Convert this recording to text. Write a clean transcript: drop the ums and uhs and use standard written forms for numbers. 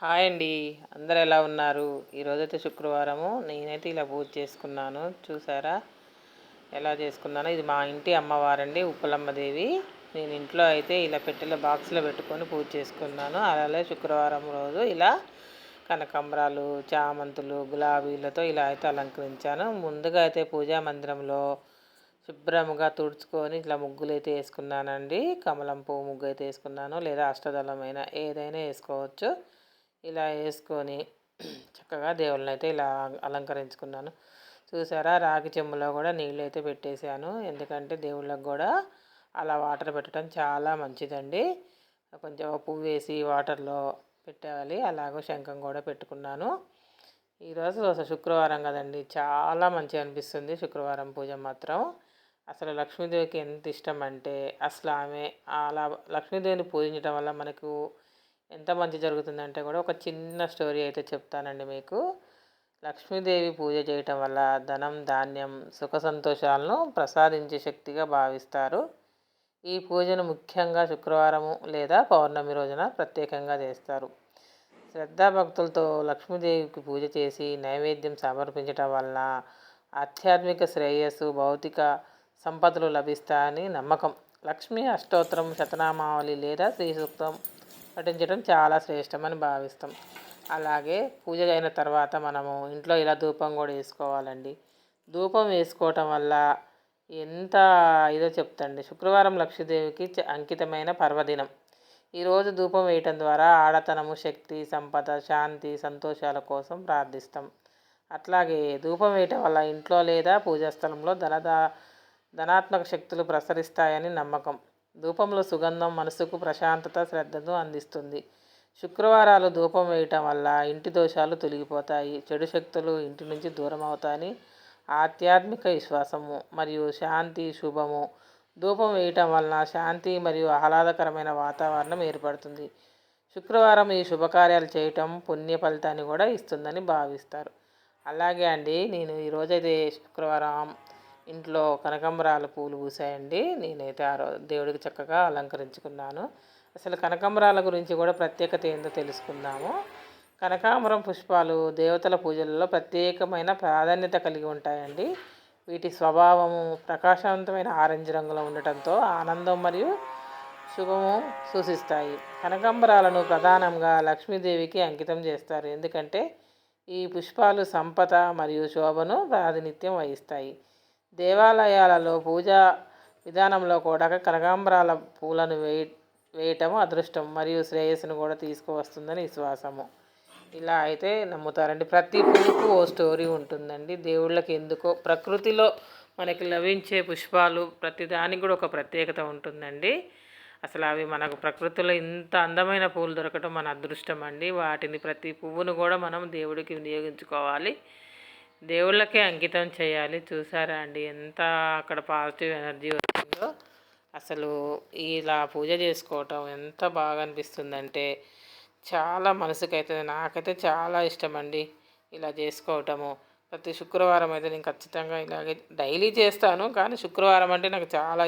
Hi అండి. అందరు ఎలా ఉన్నారు? ఈరోజైతే శుక్రవారము. నేనైతే ఇలా పూజ చేసుకున్నాను. చూసారా ఎలా చేసుకున్నానో? ఇది మా ఇంటి అమ్మవారండి, ఉప్పలమ్మదేవి. నేను ఇంట్లో అయితే ఇలా పెట్టెల బాక్స్లో పెట్టుకొని పూజ చేసుకున్నాను. అలాగే శుక్రవారం రోజు ఇలా కనకాంబరాలు, చామంతులు, గులాబీలతో ఇలా అయితే అలంకరించాను. ముందుగా అయితే పూజా మందిరంలో శుభ్రంగా తుడుచుకొని ఇట్లా ముగ్గులు అయితే వేసుకున్నానండి. కమలం పువ్వు ముగ్గు అయితే వేసుకున్నాను, లేదా అష్టదళమైన ఏదైనా వేసుకోవచ్చు. ఇలా వేసుకొని చక్కగా దేవుళ్ళని అయితే ఇలా అలంకరించుకున్నాను. చూసారా, రాగి చెంబులో కూడా నీళ్ళు అయితే పెట్టేశాను. ఎందుకంటే దేవుళ్ళకి కూడా అలా వాటర్ పెట్టడం చాలా మంచిదండి. కొంచెం పువ్వు వేసి వాటర్లో పెట్టాలి. అలాగే శంఖం కూడా పెట్టుకున్నాను. ఈరోజు అసలు శుక్రవారం కదండి, చాలా మంచిగా అనిపిస్తుంది శుక్రవారం పూజ మాత్రం. అసలు లక్ష్మీదేవికి ఎంత ఇష్టం అంటే అసలు ఆమె అలా లక్ష్మీదేవిని పూజించడం వల్ల మనకు ఎంత మంచి జరుగుతుందంటే కూడా ఒక చిన్న స్టోరీ అయితే చెప్తానండి మీకు. లక్ష్మీదేవి పూజ చేయటం వల్ల ధనం, ధాన్యం, సుఖ సంతోషాలను ప్రసాదించే శక్తిగా భావిస్తారు. ఈ పూజను ముఖ్యంగా శుక్రవారము లేదా పౌర్ణమి రోజున ప్రత్యేకంగా చేస్తారు. శ్రద్ధాభక్తులతో లక్ష్మీదేవికి పూజ చేసి నైవేద్యం సమర్పించటం వలన ఆధ్యాత్మిక శ్రేయస్సు, భౌతిక సంపదలు లభిస్తాయని నమ్మకం. లక్ష్మీ అష్టోత్తరం, శతనామావళి లేదా శ్రీ సూక్తం పఠించడం చాలా శ్రేష్టమని భావిస్తాం. అలాగే పూజ అయిన తర్వాత మనము ఇంట్లో ఇలా ధూపం కూడా వేసుకోవాలండి. ధూపం వేసుకోవటం వల్ల ఎంత ఇదో చెప్తండి. శుక్రవారం లక్ష్మీదేవికి అంకితమైన పర్వదినం. ఈరోజు ధూపం వేయటం ద్వారా ఆడతనము, శక్తి, సంపద, శాంతి, సంతోషాల కోసం ప్రార్థిస్తాం. అట్లాగే ధూపం వేయటం వల్ల ఇంట్లో లేదా పూజాస్థలంలో ధనాత్మక శక్తులు ప్రసరిస్తాయని నమ్మకం. ధూపంలో సుగంధం మనసుకు ప్రశాంతత, శ్రద్ధను అందిస్తుంది. శుక్రవారాలు ధూపం వేయటం వల్ల ఇంటి దోషాలు తొలగిపోతాయి, చెడు శక్తులు ఇంటి నుంచి దూరం అవుతాయని ఆధ్యాత్మిక విశ్వాసము. మరియు శాంతి, శుభము. ధూపం వేయటం వలన శాంతి మరియు ఆహ్లాదకరమైన వాతావరణం ఏర్పడుతుంది. శుక్రవారం ఈ శుభకార్యాలు చేయటం పుణ్య ఫలితాన్ని కూడా ఇస్తుందని భావిస్తారు. అలాగే అండి, నేను ఈరోజైతే శుక్రవారం ఇంట్లో కనకాంబరాల పూలు పూసాయండి. నేనైతే ఆ రోజు దేవుడికి చక్కగా అలంకరించుకున్నాను. అసలు కనకాంబరాల గురించి కూడా ప్రత్యేకత ఏందో తెలుసుకుందాము. కనకాంబరం పుష్పాలు దేవతల పూజలలో ప్రత్యేకమైన ప్రాధాన్యత కలిగి ఉంటాయండి. వీటి స్వభావము ప్రకాశవంతమైన ఆరెంజ్ రంగులో ఉండటంతో ఆనందం మరియు శుభము సూచిస్తాయి. కనకాంబరాలను ప్రధానంగా లక్ష్మీదేవికి అంకితం చేస్తారు. ఎందుకంటే ఈ పుష్పాలు సంపద మరియు శోభను ప్రాతినిధ్యం వహిస్తాయి. దేవాలయాలలో పూజా విధానంలో కూడా కనకాంబరాల పూలను వేయటము అదృష్టం మరియు శ్రేయస్సును కూడా తీసుకువస్తుందని విశ్వాసము. ఇలా అయితే నమ్ముతారండి. ప్రతి పువ్వుకు ఓ స్టోరీ ఉంటుందండి. దేవుళ్ళకి ఎందుకో ప్రకృతిలో మనకి లభించే పుష్పాలు ప్రతిదానికి కూడా ఒక ప్రత్యేకత ఉంటుందండి. అసలు అవి మనకు ప్రకృతిలో ఇంత అందమైన పూలు దొరకటం మన అదృష్టం అండి. వాటిని ప్రతి పువ్వును కూడా మనం దేవుడికి వినియోగించుకోవాలి, దేవుళ్ళకే అంకితం చేయాలి. చూసారా అండి ఎంత అక్కడ పాజిటివ్ ఎనర్జీ వచ్చిందో. అసలు ఇలా పూజ చేసుకోవటం ఎంత బాగా అనిపిస్తుందంటే చాలా మనసుకైతే, నాకైతే చాలా ఇష్టం అండి ఇలా చేసుకోవటము. ప్రతి శుక్రవారం అయితే నేను ఖచ్చితంగా ఇలాగే డైలీ చేస్తాను, కానీ శుక్రవారం అంటే నాకు చాలా